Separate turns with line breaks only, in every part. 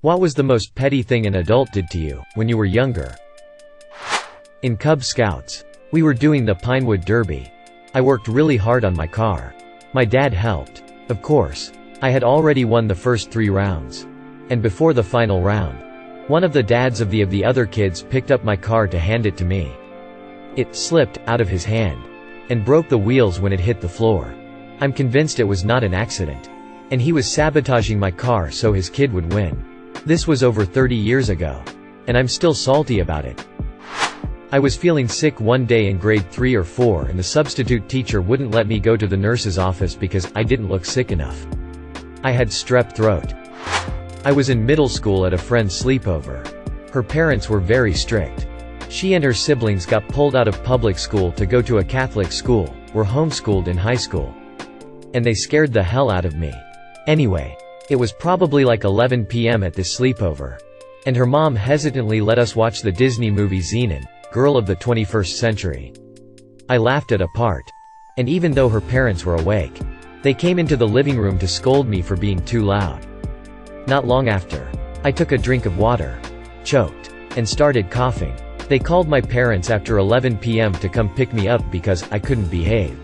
What was the most petty thing an adult did to you, when you were younger? In Cub Scouts. We were doing the Pinewood Derby. I worked really hard on my car. My dad helped. Of course. I had already won the first 3 rounds. And before the final round, one of the dads of the other kids picked up my car to hand it to me. It slipped out of his hand and broke the wheels when it hit the floor. I'm convinced it was not an accident. And he was sabotaging my car so his kid would win. This was over 30 years ago. And I'm still salty about it. I was feeling sick one day in grade 3 or 4 and the substitute teacher wouldn't let me go to the nurse's office because I didn't look sick enough. I had strep throat. I was in middle school at a friend's sleepover. Her parents were very strict. She and her siblings got pulled out of public school to go to a Catholic school, were homeschooled in high school. And they scared the hell out of me. Anyway, it was probably like 11 p.m. at this sleepover. And her mom hesitantly let us watch the Disney movie Xenon, Girl of the 21st Century. I laughed at a part. And even though her parents were awake, they came into the living room to scold me for being too loud. Not long after, I took a drink of water, choked, and started coughing. They called my parents after 11 p.m. to come pick me up because I couldn't behave.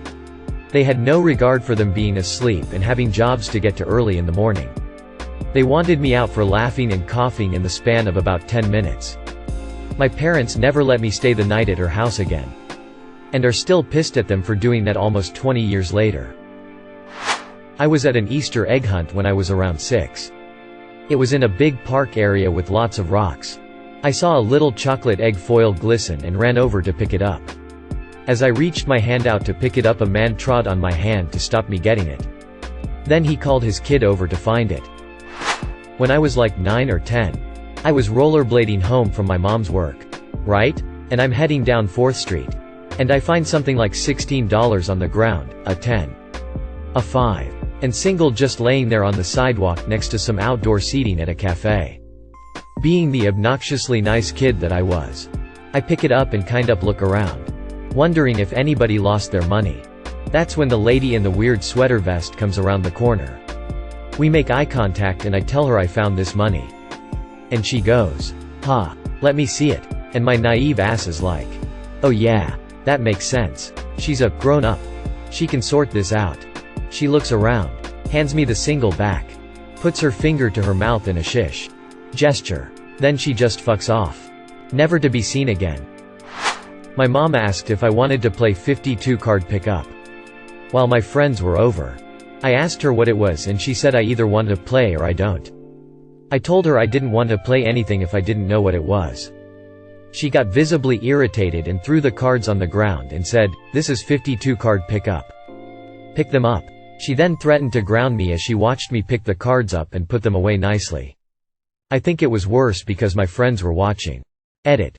They had no regard for them being asleep and having jobs to get to early in the morning. They wanted me out for laughing and coughing in the span of about 10 minutes. My parents never let me stay the night at her house again. And are still pissed at them for doing that almost 20 years later. I was at an Easter egg hunt when I was around 6. It was in a big park area with lots of rocks. I saw a little chocolate egg foil glisten and ran over to pick it up. As I reached my hand out to pick it up, a man trod on my hand to stop me getting it. Then he called his kid over to find it. When I was like 9 or 10, I was rollerblading home from my mom's work. Right? And I'm heading down 4th Street. And I find something like $16 on the ground, a 10. A 5. And single just laying there on the sidewalk next to some outdoor seating at a cafe. Being the obnoxiously nice kid that I was, I pick it up and kind of look around, wondering if anybody lost their money. That's when the lady in the weird sweater vest comes around the corner. We make eye contact and I tell her I found this money. And she goes, "Ha, let me see it." And my naive ass is like, "Oh yeah, that makes sense. She's a grown-up. She can sort this out." She looks around, hands me the single back, puts her finger to her mouth in a shish gesture. Then she just fucks off. Never to be seen again. My mom asked if I wanted to play 52 card pickup. While my friends were over, I asked her what it was and she said I either want to play or I don't. I told her I didn't want to play anything if I didn't know what it was. She got visibly irritated and threw the cards on the ground and said, "This is 52 card pickup. Pick them up." She then threatened to ground me as she watched me pick the cards up and put them away nicely. I think it was worse because my friends were watching. Edit.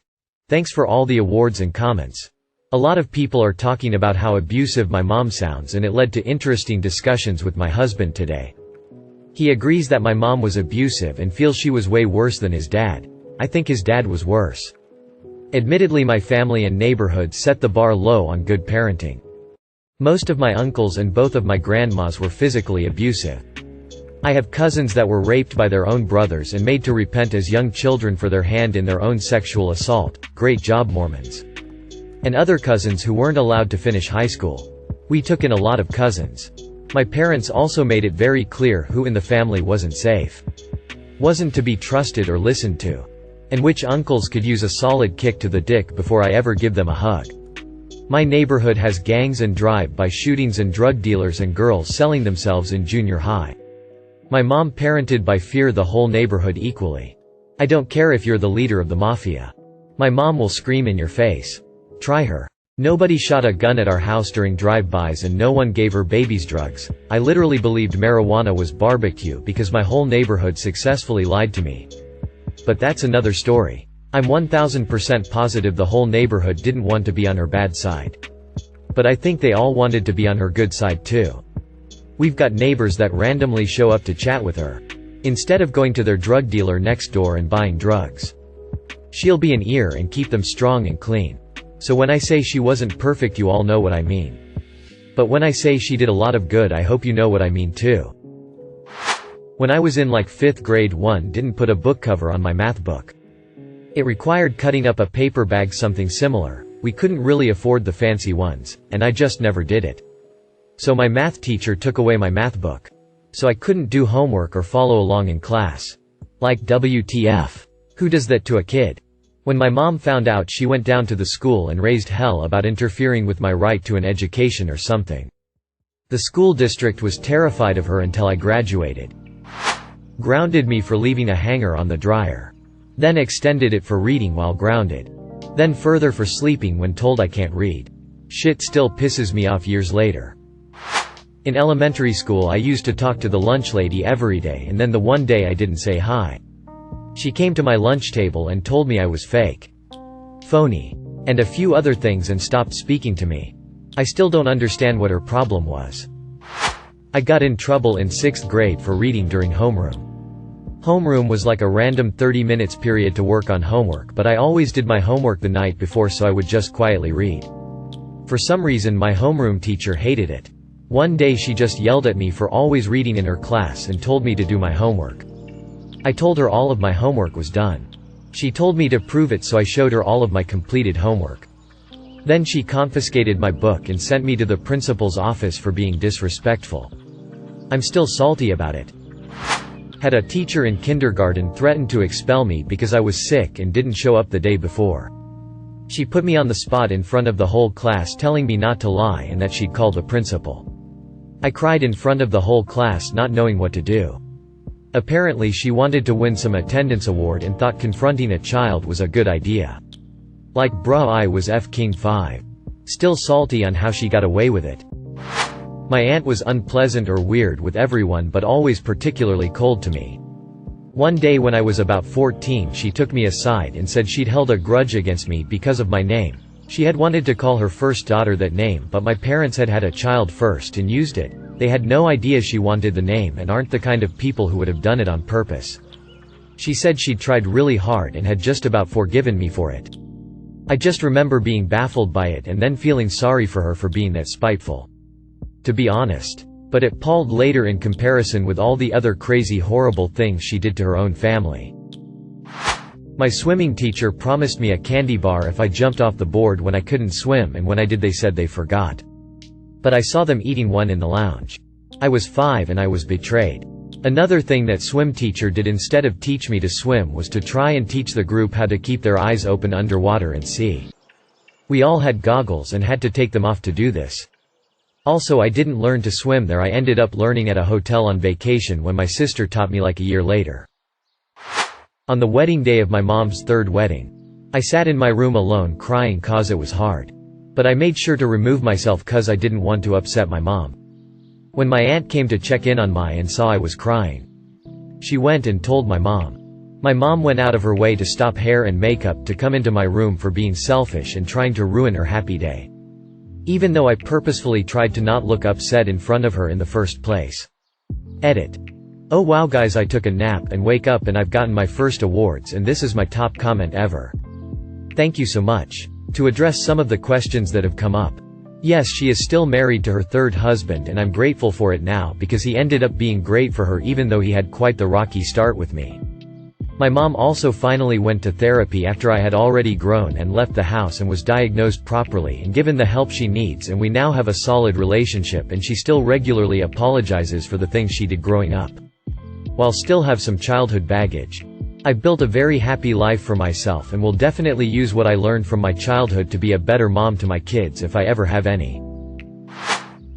Thanks for all the awards and comments. A lot of people are talking about how abusive my mom sounds and it led to interesting discussions with my husband today. He agrees that my mom was abusive and feels she was way worse than his dad. I think his dad was worse. Admittedly, my family and neighborhood set the bar low on good parenting. Most of my uncles and both of my grandmas were physically abusive. I have cousins that were raped by their own brothers and made to repent as young children for their hand in their own sexual assault. Great job, Mormons. And other cousins who weren't allowed to finish high school. We took in a lot of cousins. My parents also made it very clear who in the family wasn't safe, wasn't to be trusted or listened to, and which uncles could use a solid kick to the dick before I ever give them a hug. My neighborhood has gangs and drive-by shootings and drug dealers and girls selling themselves in junior high. My mom parented by fear the whole neighborhood equally. I don't care if you're the leader of the mafia. My mom will scream in your face. Try her. Nobody shot a gun at our house during drive-bys and no one gave her babies drugs. I literally believed marijuana was barbecue because my whole neighborhood successfully lied to me. But that's another story. I'm 1000% positive the whole neighborhood didn't want to be on her bad side. But I think they all wanted to be on her good side too. We've got neighbors that randomly show up to chat with her, instead of going to their drug dealer next door and buying drugs. She'll be an ear and keep them strong and clean. So when I say she wasn't perfect, you all know what I mean. But when I say she did a lot of good, I hope you know what I mean too. When I was in like 5th grade, one didn't put a book cover on my math book. It required cutting up a paper bag, something similar. We couldn't really afford the fancy ones, and I just never did it. So my math teacher took away my math book. So I couldn't do homework or follow along in class. Like WTF. Who does that to a kid? When my mom found out, she went down to the school and raised hell about interfering with my right to an education or something. The school district was terrified of her until I graduated. Grounded me for leaving a hanger on the dryer. Then extended it for reading while grounded. Then further for sleeping when told I can't read. Shit still pisses me off years later. In elementary school, I used to talk to the lunch lady every day, and then the one day I didn't say hi. She came to my lunch table and told me I was fake, phony, and a few other things, and stopped speaking to me. I still don't understand what her problem was. I got in trouble in 6th grade for reading during homeroom. Homeroom was like a random 30 minutes period to work on homework, but I always did my homework the night before, so I would just quietly read. For some reason my homeroom teacher hated it. One day she just yelled at me for always reading in her class and told me to do my homework. I told her all of my homework was done. She told me to prove it, so I showed her all of my completed homework. Then she confiscated my book and sent me to the principal's office for being disrespectful. I'm still salty about it. Had a teacher in kindergarten threaten to expel me because I was sick and didn't show up the day before. She put me on the spot in front of the whole class, telling me not to lie and that she'd call the principal. I cried in front of the whole class, not knowing what to do. Apparently she wanted to win some attendance award and thought confronting a child was a good idea. Like bruh, I was F-king 5. Still salty on how she got away with it. My aunt was unpleasant or weird with everyone, but always particularly cold to me. One day when I was about 14, she took me aside and said she'd held a grudge against me because of my name. She had wanted to call her first daughter that name, but my parents had had a child first and used it. They had no idea she wanted the name and aren't the kind of people who would have done it on purpose. She said she'd tried really hard and had just about forgiven me for it. I just remember being baffled by it and then feeling sorry for her for being that spiteful. To be honest. But it palled later in comparison with all the other crazy, horrible things she did to her own family. My swimming teacher promised me a candy bar if I jumped off the board when I couldn't swim, and when I did they said they forgot. But I saw them eating one in the lounge. I was 5 and I was betrayed. Another thing that swim teacher did instead of teach me to swim was to try and teach the group how to keep their eyes open underwater and see. We all had goggles and had to take them off to do this. Also, I didn't learn to swim there. I ended up learning at a hotel on vacation when my sister taught me like a year later. On the wedding day of my mom's 3rd wedding, I sat in my room alone crying cause it was hard. But I made sure to remove myself cause I didn't want to upset my mom. When my aunt came to check in on me and saw I was crying, she went and told my mom. My mom went out of her way to stop hair and makeup to come into my room for being selfish and trying to ruin her happy day. Even though I purposefully tried to not look upset in front of her in the first place. Edit. Oh wow guys, I took a nap and wake up and I've gotten my first awards, and this is my top comment ever. Thank you so much. To address some of the questions that have come up. Yes, she is still married to her 3rd husband, and I'm grateful for it now because he ended up being great for her even though he had quite the rocky start with me. My mom also finally went to therapy after I had already grown and left the house and was diagnosed properly and given the help she needs, and we now have a solid relationship, and she still regularly apologizes for the things she did growing up. While still have some childhood baggage. I've built a very happy life for myself and will definitely use what I learned from my childhood to be a better mom to my kids if I ever have any.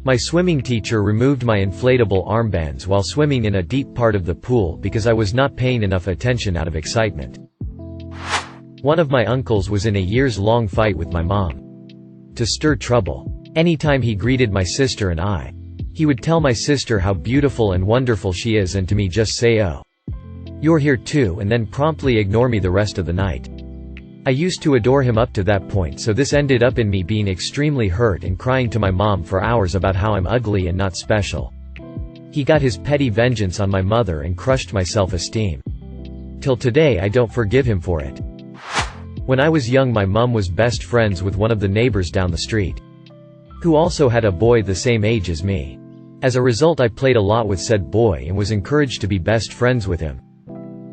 My swimming teacher removed my inflatable armbands while swimming in a deep part of the pool because I was not paying enough attention out of excitement. One of my uncles was in a years-long fight with my mom. To stir trouble. Anytime he greeted my sister and I, he would tell my sister how beautiful and wonderful she is, and to me just say, "Oh, you're here too," and then promptly ignore me the rest of the night. I used to adore him up to that point, so this ended up in me being extremely hurt and crying to my mom for hours about how I'm ugly and not special. He got his petty vengeance on my mother and crushed my self-esteem. Till today I don't forgive him for it. When I was young, my mom was best friends with one of the neighbors down the street, who also had a boy the same age as me. As a result, I played a lot with said boy and was encouraged to be best friends with him.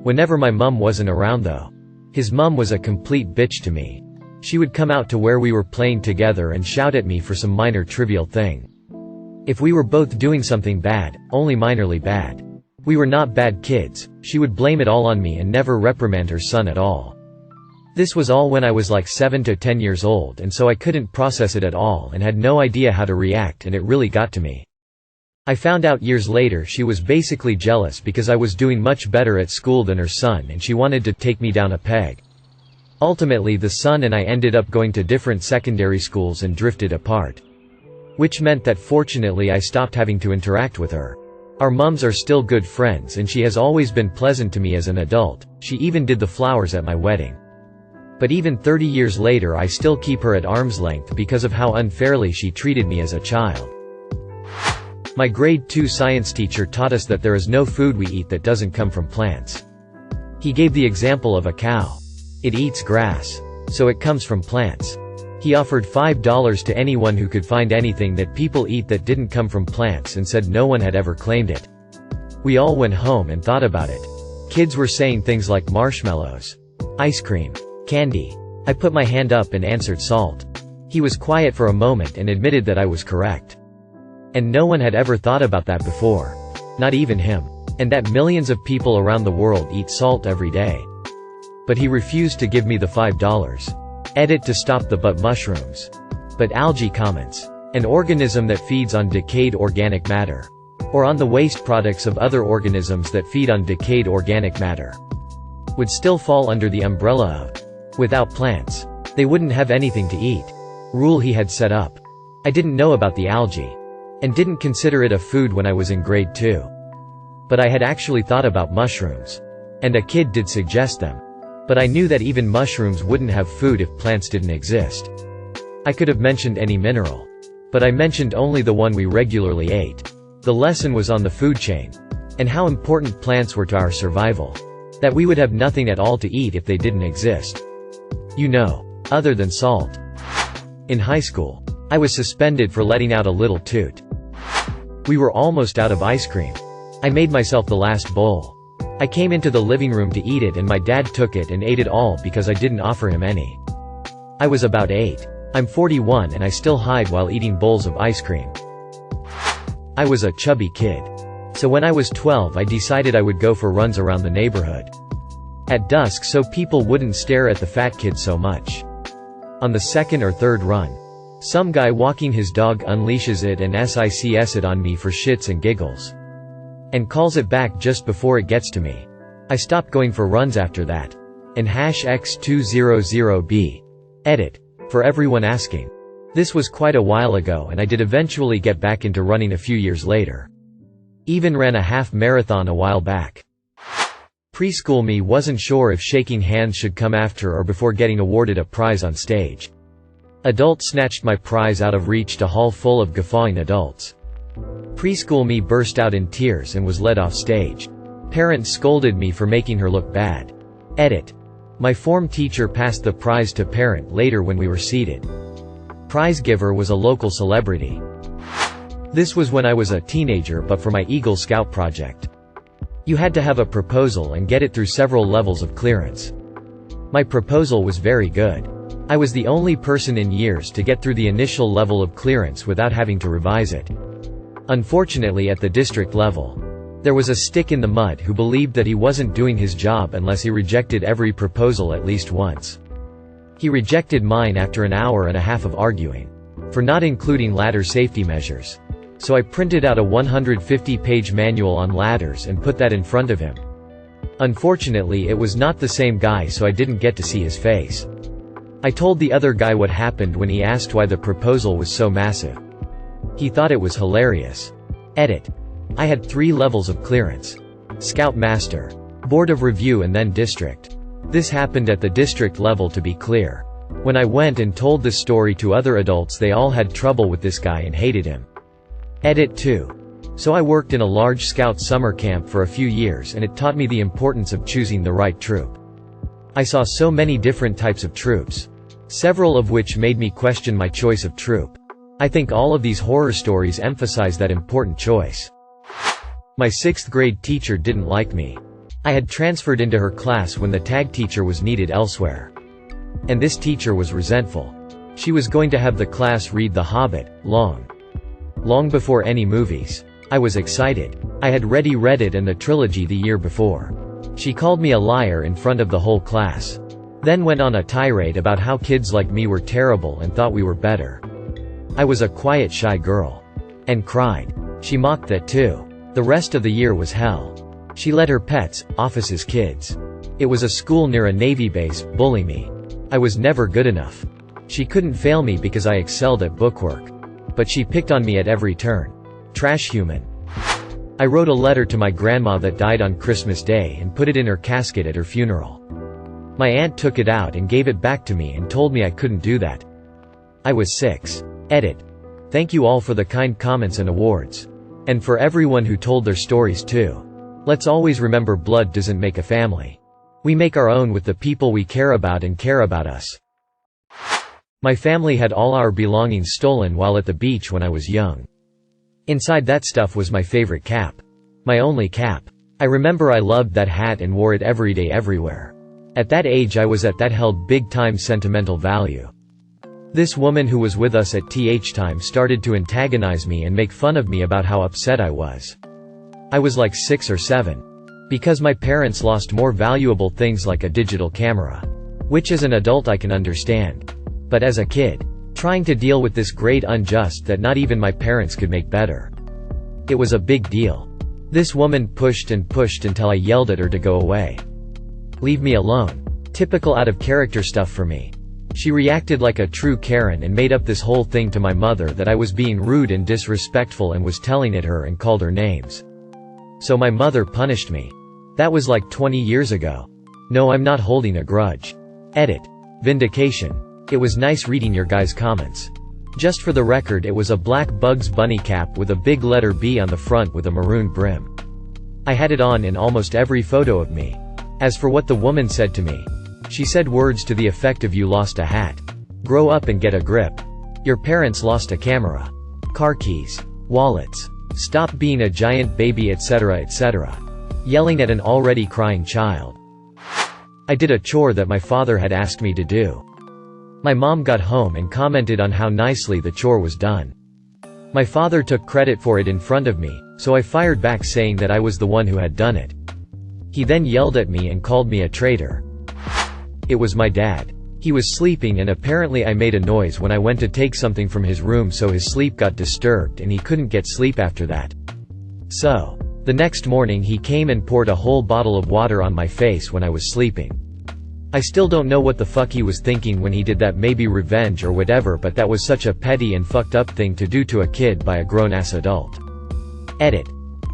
Whenever my mum wasn't around though, his mum was a complete bitch to me. She would come out to where we were playing together and shout at me for some minor trivial thing. If we were both doing something bad, only minorly bad. We were not bad kids, she would blame it all on me and never reprimand her son at all. This was all when I was like 7 to 10 years old, and so I couldn't process it at all and had no idea how to react, and it really got to me. I found out years later she was basically jealous because I was doing much better at school than her son and she wanted to take me down a peg. Ultimately the son and I ended up going to different secondary schools and drifted apart. Which meant that fortunately I stopped having to interact with her. Our mums are still good friends and she has always been pleasant to me as an adult, she even did the flowers at my wedding. But even 30 years later I still keep her at arm's length because of how unfairly she treated me as a child. My grade 2 science teacher taught us that there is no food we eat that doesn't come from plants. He gave the example of a cow. It eats grass. So it comes from plants. He offered $5 to anyone who could find anything that people eat that didn't come from plants and said no one had ever claimed it. We all went home and thought about it. Kids were saying things like marshmallows, ice cream, candy. I put my hand up and answered salt. He was quiet for a moment and admitted that I was correct. And no one had ever thought about that before. Not even him. And that millions of people around the world eat salt every day. But he refused to give me the $5. Edit to stop the but mushrooms. But algae comments. An organism that feeds on decayed organic matter. Or on the waste products of other organisms that feed on decayed organic matter. Would still fall under the umbrella of. Without plants, they wouldn't have anything to eat. Rule he had set up. I didn't know about the algae. And didn't consider it a food when I was in grade 2. But I had actually thought about mushrooms. And a kid did suggest them. But I knew that even mushrooms wouldn't have food if plants didn't exist. I could have mentioned any mineral. But I mentioned only the one we regularly ate. The lesson was on the food chain. And how important plants were to our survival. That we would have nothing at all to eat if they didn't exist. You know, other than salt. In high school, I was suspended for letting out a little toot. We were almost out of ice cream. I made myself the last bowl. I came into the living room to eat it and my dad took it and ate it all because I didn't offer him any. I was about 8. I'm 41 and I still hide while eating bowls of ice cream. I was a chubby kid. So when I was 12 I decided I would go for runs around the neighborhood. At dusk so people wouldn't stare at the fat kid so much. On the second or third run, some guy walking his dog unleashes it and sics it on me for shits and giggles. And calls it back just before it gets to me. I stopped going for runs after that. And #X200B. Edit. For everyone asking. This was quite a while ago and I did eventually get back into running a few years later. Even ran a half marathon a while back. Preschool me wasn't sure if shaking hands should come after or before getting awarded a prize on stage. Adult snatched my prize out of reach to hall full of guffawing adults. Preschool me burst out in tears and was led off stage. Parent scolded me for making her look bad. Edit. My form teacher passed the prize to parent later when we were seated. Prize giver was a local celebrity. This was when I was a teenager but for my Eagle Scout project. You had to have a proposal and get it through several levels of clearance. My proposal was very good. I was the only person in years to get through the initial level of clearance without having to revise it. Unfortunately at the district level, there was a stick in the mud who believed that he wasn't doing his job unless he rejected every proposal at least once. He rejected mine after an hour and a half of arguing. For not including ladder safety measures. So I printed out a 150-page manual on ladders and put that in front of him. Unfortunately it was not the same guy so I didn't get to see his face. I told the other guy what happened when he asked why the proposal was so massive. He thought it was hilarious. Edit. I had 3 levels of clearance. Scout Master, Board of Review and then District. This happened at the district level to be clear. When I went and told this story to other adults they all had trouble with this guy and hated him. Edit 2. So I worked in a large scout summer camp for a few years and it taught me the importance of choosing the right troop. I saw so many different types of troops. Several of which made me question my choice of troop. I think all of these horror stories emphasize that important choice. My 6th grade teacher didn't like me. I had transferred into her class when the tag teacher was needed elsewhere. And this teacher was resentful. She was going to have the class read The Hobbit, long before any movies. I was excited. I had read it and the trilogy the year before. She called me a liar in front of the whole class. Then went on a tirade about how kids like me were terrible and thought we were better. I was a quiet, shy girl. And cried. She mocked that too. The rest of the year was hell. She let her pets, office's kids. It was a school near a Navy base, bully me. I was never good enough. She couldn't fail me because I excelled at bookwork. But she picked on me at every turn. Trash human. I wrote a letter to my grandma that died on Christmas Day and put it in her casket at her funeral. My aunt took it out and gave it back to me and told me I couldn't do that. I was 6. Edit. Thank you all for the kind comments and awards. And for everyone who told their stories too. Let's always remember blood doesn't make a family. We make our own with the people we care about and care about us. My family had all our belongings stolen while at the beach when I was young. Inside that stuff was my favorite cap. My only cap. I remember I loved that hat and wore it every day everywhere. At that age that held big-time sentimental value. This woman who was with us at th time started to antagonize me and make fun of me about how upset I was. I was like 6 or 7. Because my parents lost more valuable things like a digital camera. Which as an adult I can understand. But as a kid, trying to deal with this great unjust that not even my parents could make better. It was a big deal. This woman pushed and pushed until I yelled at her to go away. Leave me alone. Typical out of character stuff for me. She reacted like a true Karen and made up this whole thing to my mother that I was being rude and disrespectful and was telling it her and called her names. So my mother punished me. That was like 20 years ago. No, I'm not holding a grudge. Edit. Vindication. It was nice reading your guys' comments. Just for the record, it was a black Bugs Bunny cap with a big letter B on the front with a maroon brim. I had it on in almost every photo of me. As for what the woman said to me, she said words to the effect of "You lost a hat. Grow up and get a grip. Your parents lost a camera. Car keys. Wallets. Stop being a giant baby, etc., etc." Yelling at an already crying child. I did a chore that my father had asked me to do. My mom got home and commented on how nicely the chore was done. My father took credit for it in front of me, so I fired back saying that I was the one who had done it. He then yelled at me and called me a traitor. It was my dad. He was sleeping and apparently I made a noise when I went to take something from his room, so his sleep got disturbed and he couldn't get sleep after that. So, the next morning he came and poured a whole bottle of water on my face when I was sleeping. I still don't know what the fuck he was thinking when he did that, maybe revenge or whatever, but that was such a petty and fucked up thing to do to a kid by a grown-ass adult. Edit.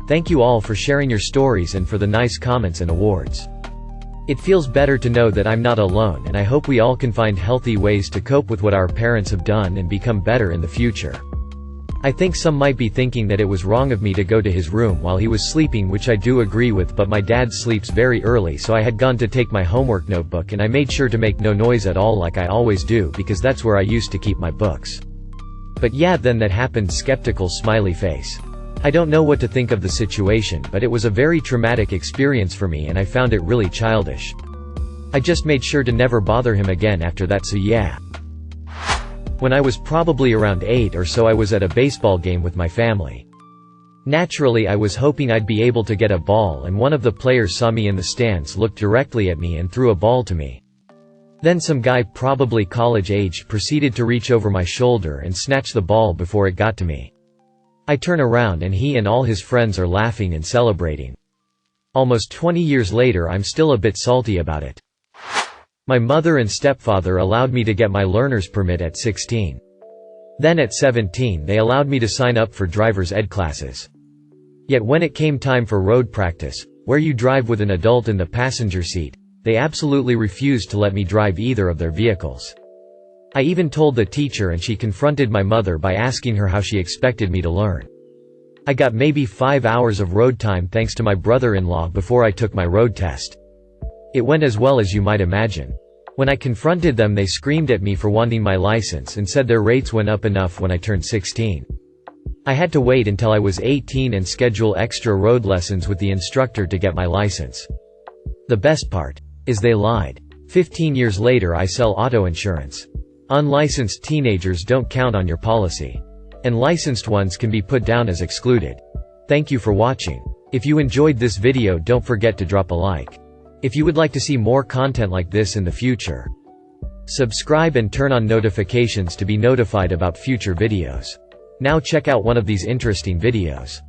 Thank you all for sharing your stories and for the nice comments and awards. It feels better to know that I'm not alone, and I hope we all can find healthy ways to cope with what our parents have done and become better in the future. I think some might be thinking that it was wrong of me to go to his room while he was sleeping, which I do agree with, but my dad sleeps very early, so I had gone to take my homework notebook and I made sure to make no noise at all like I always do, because that's where I used to keep my books. But yeah, then that happened, skeptical smiley face. I don't know what to think of the situation, but it was a very traumatic experience for me and I found it really childish. I just made sure to never bother him again after that, so yeah. When I was probably around 8 or so, I was at a baseball game with my family. Naturally, I was hoping I'd be able to get a ball, and one of the players saw me in the stands, looked directly at me and threw a ball to me. Then some guy, probably college-aged, proceeded to reach over my shoulder and snatch the ball before it got to me. I turn around and he and all his friends are laughing and celebrating. Almost 20 years later, I'm still a bit salty about it. My mother and stepfather allowed me to get my learner's permit at 16. Then at 17 they allowed me to sign up for driver's ed classes. Yet when it came time for road practice, where you drive with an adult in the passenger seat, they absolutely refused to let me drive either of their vehicles. I even told the teacher and she confronted my mother by asking her how she expected me to learn. I got maybe 5 hours of road time thanks to my brother-in-law before I took my road test. It went as well as you might imagine. When I confronted them, they screamed at me for wanting my license and said their rates went up enough when I turned 16. I had to wait until I was 18 and schedule extra road lessons with the instructor to get my license. The best part is they lied. 15 years later I sell auto insurance. Unlicensed teenagers don't count on your policy. And licensed ones can be put down as excluded. Thank you for watching. If you enjoyed this video, don't forget to drop a like. If you would like to see more content like this in the future, subscribe and turn on notifications to be notified about future videos. Now check out one of these interesting videos.